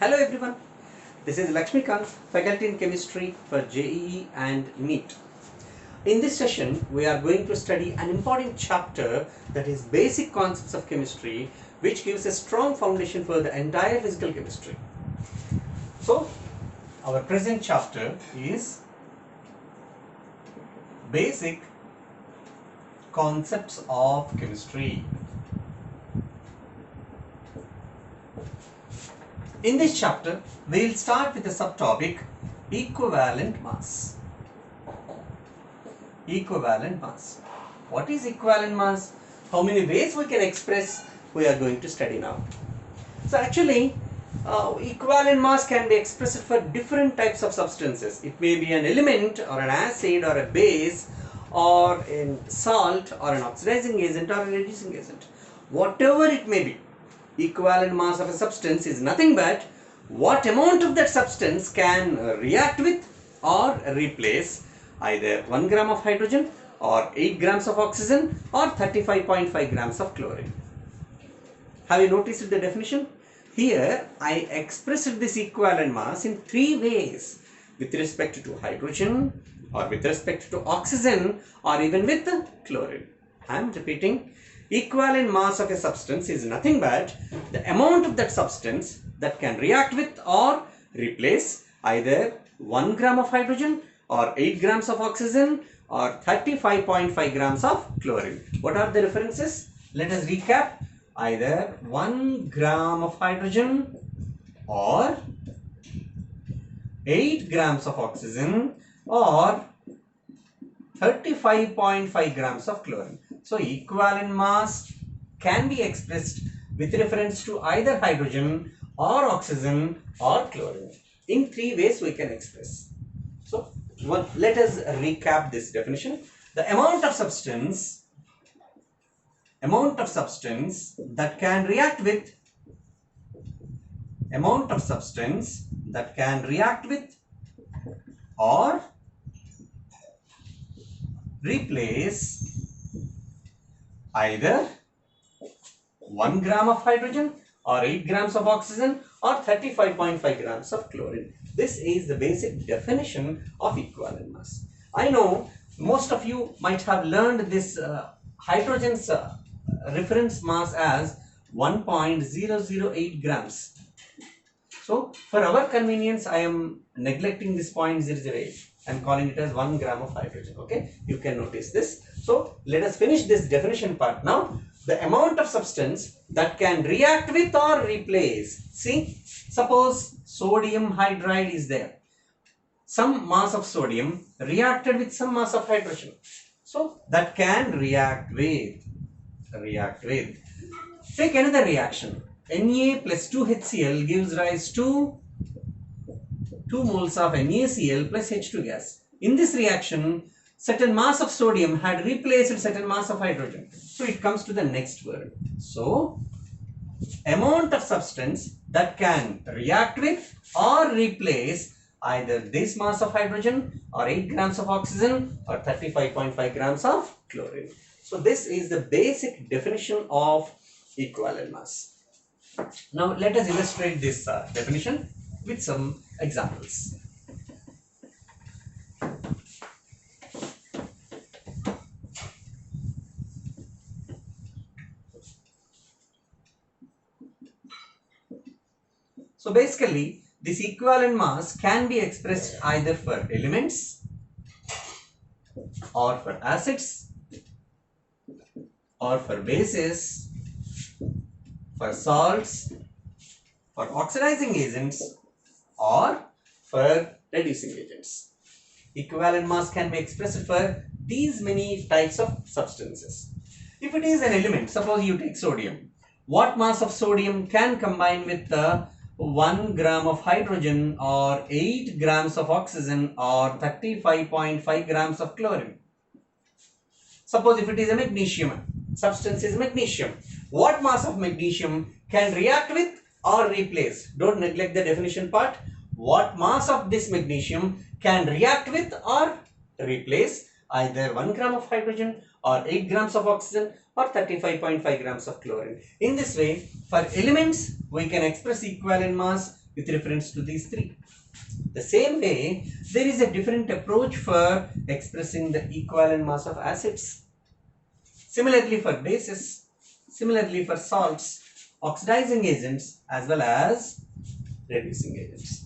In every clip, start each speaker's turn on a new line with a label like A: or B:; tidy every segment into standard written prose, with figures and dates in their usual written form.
A: Hello everyone, this is Lakshmikant, faculty in chemistry for JEE and NEET. In this session, we are going to study an important chapter, that is basic concepts of chemistry, which gives a strong foundation for the entire physical chemistry. So, our present chapter is basic concepts of chemistry. In this chapter, we will start with the subtopic equivalent mass. Equivalent mass. What is equivalent mass? How many ways we can express? We are going to study now. So actually, equivalent mass can be expressed for different types of substances. It may be an element or an acid or a base or a salt or an oxidizing agent or a reducing agent. Whatever it may be, equivalent mass of a substance is nothing but what amount of that substance can react with or replace either 1 gram of hydrogen or 8 grams of oxygen or 35.5 grams of chlorine. Have you noticed the definition? Here I expressed this equivalent mass in three ways: with respect to hydrogen, or with respect to oxygen, or even with chlorine. I am repeating. Equivalent mass of a substance is nothing but the amount of that substance that can react with or replace either 1 gram of hydrogen or 8 grams of oxygen or 35.5 grams of chlorine. What are the references? Let us recap. Either 1 gram of hydrogen or 8 grams of oxygen or 35.5 grams of chlorine. So equivalent mass can be expressed with reference to either hydrogen or oxygen or chlorine. In three ways we can express. So let us recap this definition. The amount of substance that can react with or replace either 1 gram of hydrogen or 8 grams of oxygen or 35.5 grams of chlorine. This is the basic definition of equivalent mass. I know most of you might have learned this hydrogen's reference mass as 1.008 grams. So for our convenience, I am neglecting this 0.008. I am calling it as 1 gram of hydrogen. Okay, you can notice this. So let us finish this definition part now. The amount of substance that can react with or replace. See, suppose sodium hydride is there. Some mass of sodium reacted with some mass of hydrogen. So that can react with. Take another reaction. Na plus 2HCl gives rise to 2 moles of NaCl plus H2 gas. In this reaction, certain mass of sodium had replaced certain mass of hydrogen. So it comes to the next word. So amount of substance that can react with or replace either this mass of hydrogen or 8 grams of oxygen or 35.5 grams of chlorine. So this is the basic definition of equivalent mass. Now let us illustrate this definition with some examples. So basically, this equivalent mass can be expressed either for elements or for acids or for bases, for salts, for oxidizing agents or for reducing agents. Equivalent mass can be expressed for these many types of substances. If it is an element, suppose you take sodium. What mass of sodium can combine with the 1 gram of hydrogen or 8 grams of oxygen or 35.5 grams of chlorine? Suppose if it is a magnesium, substance is magnesium. What mass of magnesium can react with or replace? Don't neglect the definition part. What mass of this magnesium can react with or replace either 1 gram of hydrogen or 8 grams of oxygen or 35.5 grams of chlorine. In this way, for elements, we can express equivalent mass with reference to these three. The same way, there is a different approach for expressing the equivalent mass of acids. Similarly for bases, similarly for salts, oxidizing agents as well as reducing agents.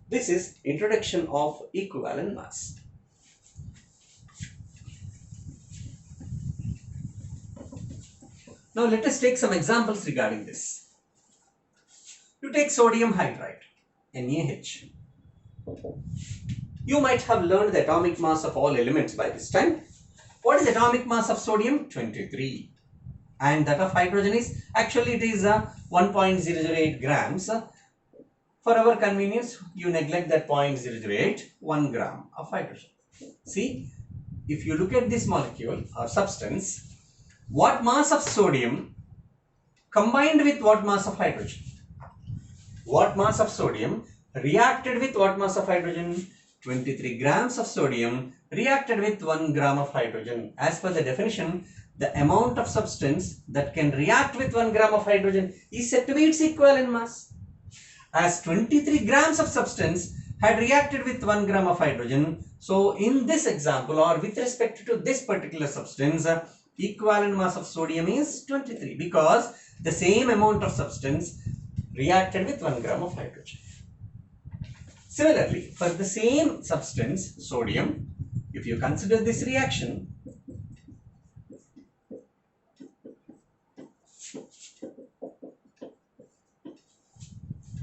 A: This is introduction of equivalent mass. Now let us take some examples regarding this. You take sodium hydride, NaH. You might have learned the atomic mass of all elements by this time. What is atomic mass of sodium? 23. And that of hydrogen is, actually it is 1.008 grams. For our convenience, you neglect that 0.008, 1 gram of hydrogen. See, if you look at this molecule or substance, what mass of sodium combined with what mass of hydrogen? What mass of sodium reacted with what mass of hydrogen? 23 grams of sodium reacted with 1 gram of hydrogen. As per the definition, the amount of substance that can react with 1 gram of hydrogen is said to be its equivalent mass. As 23 grams of substance had reacted with 1 gram of hydrogen, so in this example or with respect to this particular substance, equivalent mass of sodium is 23 because the same amount of substance reacted with 1 gram of hydrogen. Similarly, for the same substance, sodium, if you consider this reaction,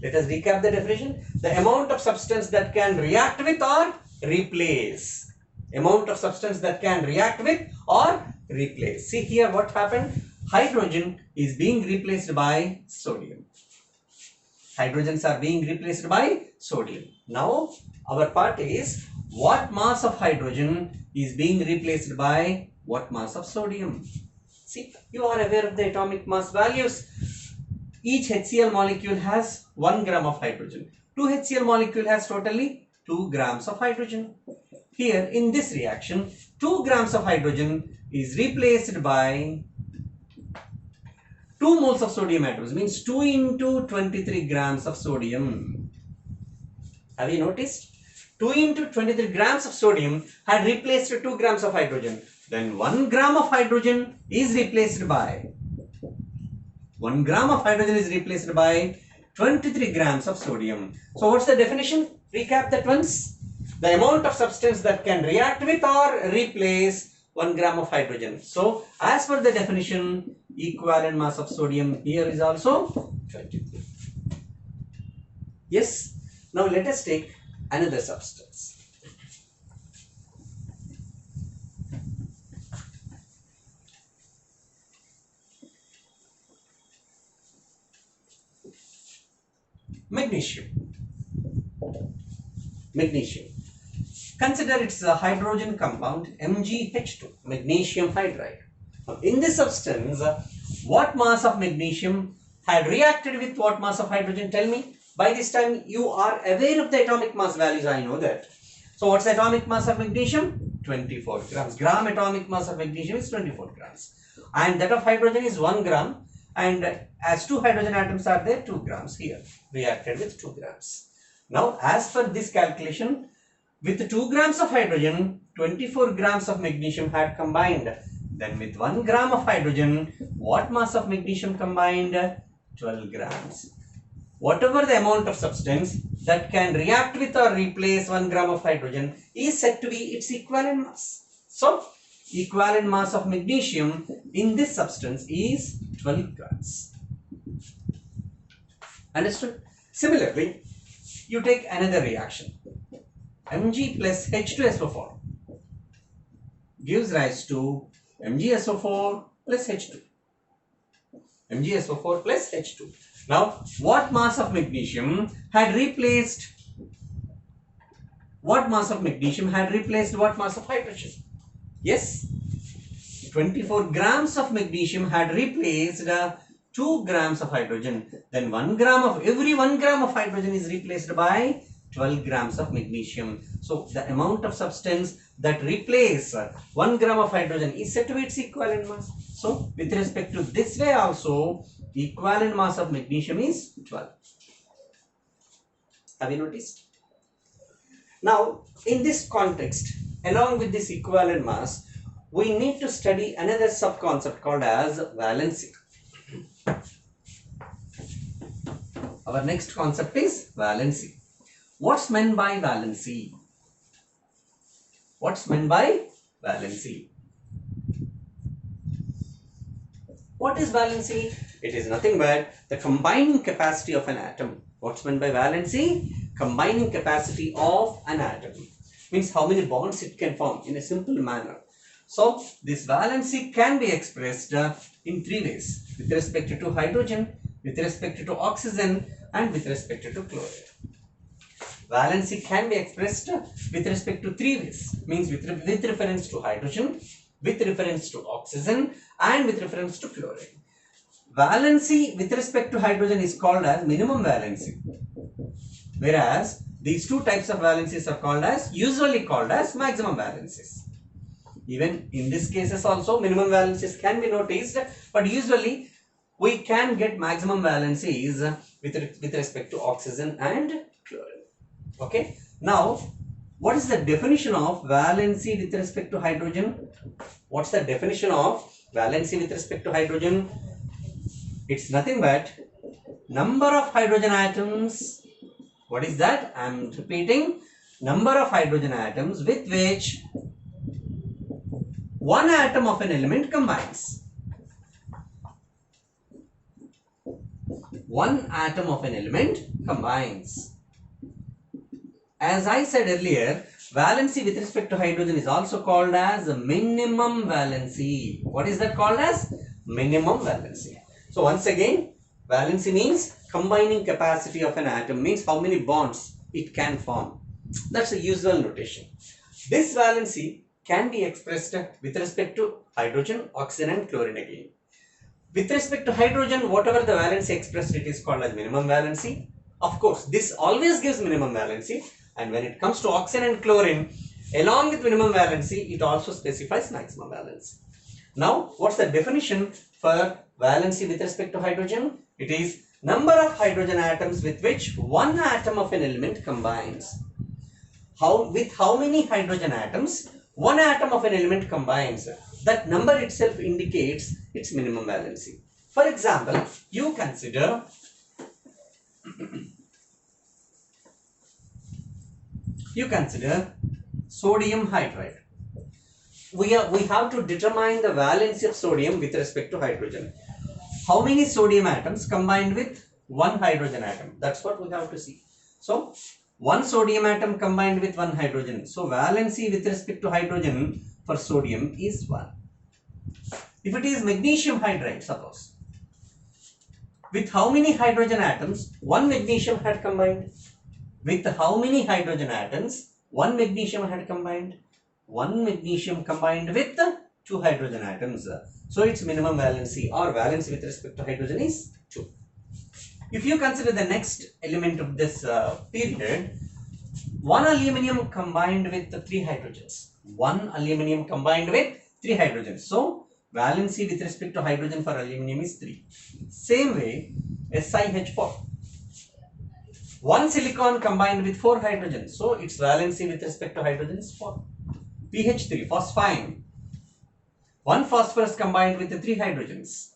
A: let us recap the definition. The amount of substance that can react with or replace. Amount of substance that can react with or replace. See here what happened. Hydrogen is being replaced by sodium. Hydrogens are being replaced by sodium. Now our part is what mass of hydrogen is being replaced by what mass of sodium. See, you are aware of the atomic mass values. Each HCl molecule has 1 gram of hydrogen. 2 HCl molecule has totally 2 grams of hydrogen. Here in this reaction, 2 grams of hydrogen is replaced by 2 moles of sodium atoms, means 2 into 23 grams of sodium. Have you noticed? 2 into 23 grams of sodium had replaced 2 grams of hydrogen. Then 1 gram of hydrogen is replaced by 1 gram of hydrogen is replaced by 23 grams of sodium. So what's the definition? Recap that once. The amount of substance that can react with or replace 1 gram of hydrogen. So as per the definition, equivalent mass of sodium here is also 23. Yes. Now let us take another substance. Magnesium. Magnesium. Consider it's a hydrogen compound MgH2, magnesium hydride. Now, in this substance, what mass of magnesium had reacted with what mass of hydrogen? Tell me. By this time, you are aware of the atomic mass values. I know that. So, what's the atomic mass of magnesium? 24 grams. Gram atomic mass of magnesium is 24 grams. And that of hydrogen is 1 gram. And as 2 hydrogen atoms are there, 2 grams here. Reacted with 2 grams. Now, as per this calculation, with 2 grams of hydrogen, 24 grams of magnesium had combined. Then with 1 gram of hydrogen, what mass of magnesium combined? 12 grams. Whatever the amount of substance that can react with or replace 1 gram of hydrogen is said to be its equivalent mass. So, equivalent mass of magnesium in this substance is 12 grams. Understood? Similarly, you take another reaction. Mg plus H2SO4 gives rise to MgSO4 plus H2. MgSO4 plus H2. Now, what mass of magnesium had replaced what mass of hydrogen? Yes, 24 grams of magnesium had replaced 2 grams of hydrogen. Then every 1 gram of hydrogen is replaced by 12 grams of magnesium. So the amount of substance that replace 1 gram of hydrogen is said to be its equivalent mass. So with respect to this way also, equivalent mass of magnesium is 12. Have you noticed? Now in this context, along with this equivalent mass, we need to study another sub-concept called as valency. Our next concept is valency. What's meant by valency? What's meant by valency? What is valency? It is nothing but the combining capacity of an atom. What's meant by valency? Combining capacity of an atom. Means how many bonds it can form in a simple manner. So this valency can be expressed in three ways: with respect to hydrogen, with respect to oxygen, and with respect to chlorine. Valency can be expressed with respect to three ways. Means with reference to hydrogen, with reference to oxygen, and with reference to chlorine. Valency with respect to hydrogen is called as minimum valency, whereas these two types of valencies are usually called as maximum valencies. Even in these cases also minimum valencies can be noticed, but usually we can get maximum valencies with respect to oxygen and chlorine. Okay. Now, what is the definition of valency with respect to hydrogen? What's the definition of valency with respect to hydrogen? It's nothing but number of hydrogen atoms. What is that? I am repeating, number of hydrogen atoms with which one atom of an element combines. One atom of an element combines. As I said earlier, valency with respect to hydrogen is also called as minimum valency. What is that called as? Minimum valency. So once again, valency means combining capacity of an atom, means how many bonds it can form. That's a usual notation. This valency can be expressed with respect to hydrogen, oxygen, and chlorine again. With respect to hydrogen, whatever the valency expressed, it is called as minimum valency. Of course, this always gives minimum valency. And when it comes to oxygen and chlorine, along with minimum valency, it also specifies maximum valency. Now, what's the definition for valency with respect to hydrogen? It is number of hydrogen atoms with which one atom of an element combines. With how many hydrogen atoms one atom of an element combines? That number itself indicates its minimum valency. For example, you consider sodium hydride. We have to determine the valency of sodium with respect to hydrogen. How many sodium atoms combined with one hydrogen atom? That's what we have to see. So one sodium atom combined with one hydrogen. So valency with respect to hydrogen for sodium is 1. If it is magnesium hydride, suppose, with how many hydrogen atoms one magnesium had combined? With how many hydrogen atoms one magnesium had combined? One magnesium combined with 2 hydrogen atoms. So its minimum valency or valency with respect to hydrogen is 2. If you consider the next element of this period, one aluminium combined with 3 hydrogens. One aluminium combined with 3 hydrogens. So valency with respect to hydrogen for aluminium is 3. Same way, SiH4. One silicon combined with 4 hydrogens. So its valency with respect to hydrogen is 4. PH3, phosphine. One phosphorus combined with 3 hydrogens.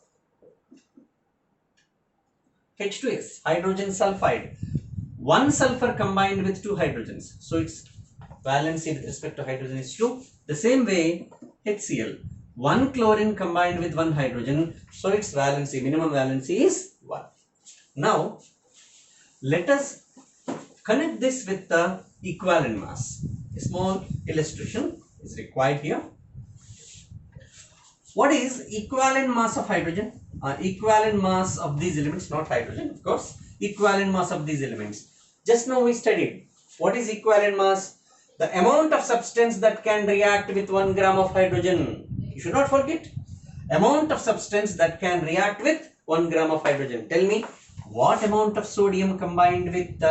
A: H2S, hydrogen sulfide. One sulfur combined with 2 hydrogens. So its valency with respect to hydrogen is 2. The same way, HCl. One chlorine combined with 1 hydrogen. So its valency, minimum valency is 1. Now, let us connect this with the equivalent mass. A small illustration is required here. What is equivalent mass of hydrogen? Equivalent mass of these elements, not hydrogen, of course. Equivalent mass of these elements. Just now we studied. What is equivalent mass? The amount of substance that can react with 1 gram of hydrogen. You should not forget. Amount of substance that can react with 1 gram of hydrogen. Tell me, what amount of sodium combined with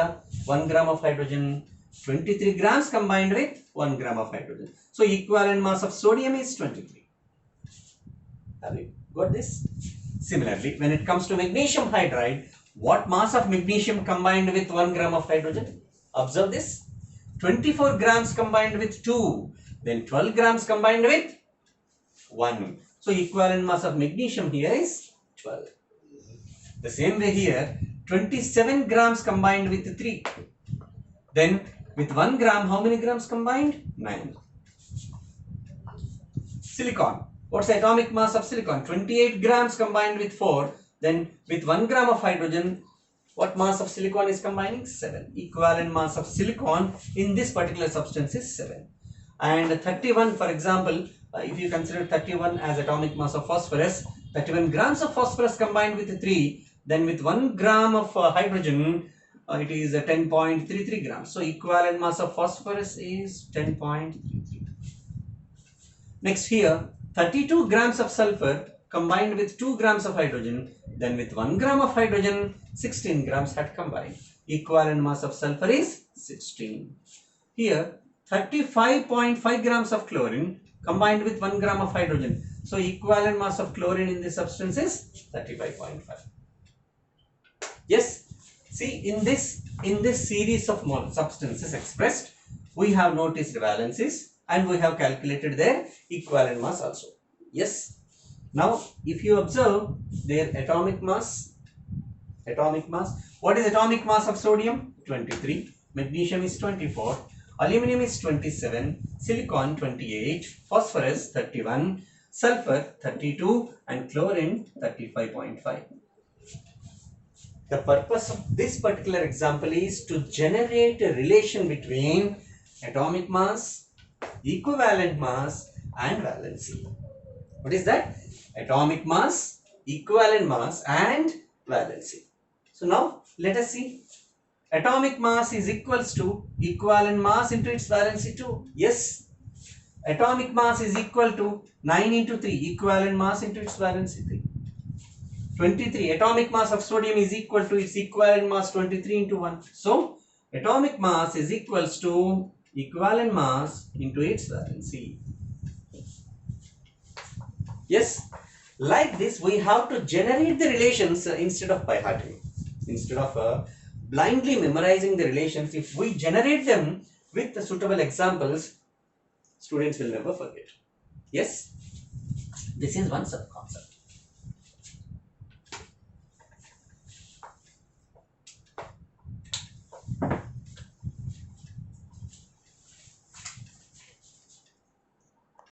A: 1 gram of hydrogen, 23 grams combined with 1 gram of hydrogen. So equivalent mass of sodium is 23. Have you got this? Similarly, when it comes to magnesium hydride, what mass of magnesium combined with 1 gram of hydrogen? Observe this. 24 grams combined with 2, then 12 grams combined with 1. So equivalent mass of magnesium here is 12. The same way here, 27 grams combined with 3. Then with 1 gram, how many grams combined? 9. Silicon. What's the atomic mass of silicon? 28 grams combined with 4. Then with 1 gram of hydrogen, what mass of silicon is combining? 7. Equivalent mass of silicon in this particular substance is 7. And 31, for example, if you consider 31 as atomic mass of phosphorus, 31 grams of phosphorus combined with 3, then with 1 gram of hydrogen, it is 10.33 grams. So equivalent mass of phosphorus is 10.33. Next here, 32 grams of sulfur combined with 2 grams of hydrogen, then with 1 gram of hydrogen, 16 grams had combined. Equivalent mass of sulfur is 16. Here, 35.5 grams of chlorine combined with 1 gram of hydrogen. So equivalent mass of chlorine in this substance is 35.5. Yes, see in this series of substances expressed, we have noticed valencies and we have calculated their equivalent mass also. Yes. Now, if you observe their atomic mass, what is atomic mass of sodium? 23, magnesium is 24, aluminum is 27, silicon 28, phosphorus 31, sulfur 32 and chlorine 35.5. The purpose of this particular example is to generate a relation between atomic mass, equivalent mass and valency. What is that? Atomic mass, equivalent mass and valency. So now let us see. Atomic mass is equals to equivalent mass into its valency 2. Yes. Atomic mass is equal to 9 into 3, equivalent mass into its valency 3. 23. Atomic mass of sodium is equal to its equivalent mass 23 into 1. So atomic mass is equals to equivalent mass into its valency. Yes. Like this, we have to generate the relations instead of by hearting. Instead of blindly memorizing the relations, if we generate them with the suitable examples, students will never forget. Yes, this is one sub-concept.